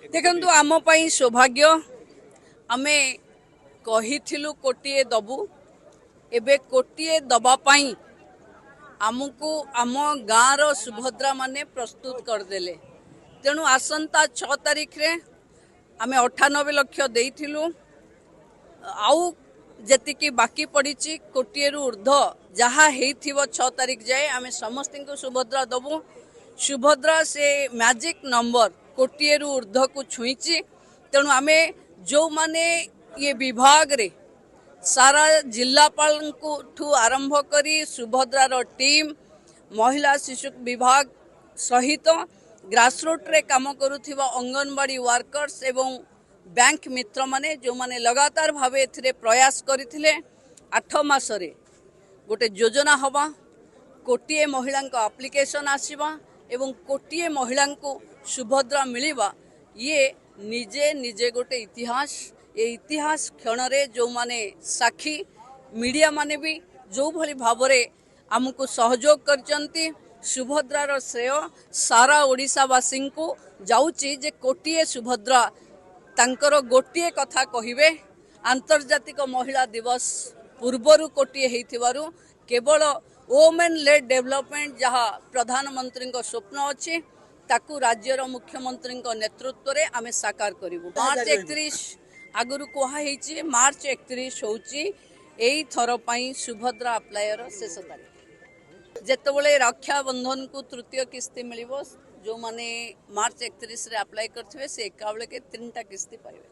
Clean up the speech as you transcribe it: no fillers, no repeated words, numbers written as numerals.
देखु आम सौभाग्य आमे कहिथिलु कोटिए दबु एबे कोटिए दबापाई आमको आम गाँव सुभद्रा माने प्रस्तुत करदेले। तेणु आसंता 6 तारीख रे आमे 98 लक्ष देइथिलु आउ जेतिकी बाकी पड़ी कोटिए रु ऊर्ध जहा हेइथिबो 6 तारीख जाए आमे समस्त को सुभद्रा दबु। सुभद्रा से मैजिक नंबर कोटिए रु ऊर्ध को छुईची। तेणु आमे जो माने ये विभाग रे सारा जिलापाल ठू आरंभ करी सुभद्रार टीम महिला शिशु विभाग सहित ग्रासरूट रे काम करुथिबा अंगनवाड़ी वर्कर्स एवं बैंक मित्र माने जो माने लगातार भावे एथिरे प्रयास करथिले 8 मासरे गोटे योजना हवा कोटिए महिला एप्लिकेशन आसीबा एवं कोटिए महिला सुभद्रा मिलिबा ये निजे निजे गोटे इतिहास ये इतिहास क्षण रे जो माने साक्षी मीडिया माने भी जो भली भावरे आमको सहयोग करचंती सुभद्रार श्रेय सारा ओडिशावासी को जाउची जे कोटिए सुभद्रा तांकर गोटिए कथा कहिबे आंतर्जातिक महिला दिवस पूर्वरु कोटिए हेइथिबारु केवल वोमेन लेड डेवलपमेंट जहाँ प्रधानमंत्री स्वप्न अच्छी ताकू राज्यर मुख्यमंत्री नेतृत्व रे आमे साकार करिवु। मार्च 31 आगुरु कहा मार्च 31 होची एई थर पई सुभद्रा अप्लायर शेष तारीख जेतबले रक्षाबंधन को तृतीय किस्ती मिलिबो जो माने मार्च 31 रे अप्लाई करथिबे से एकाबले के 3टा किस्ती पाइबे।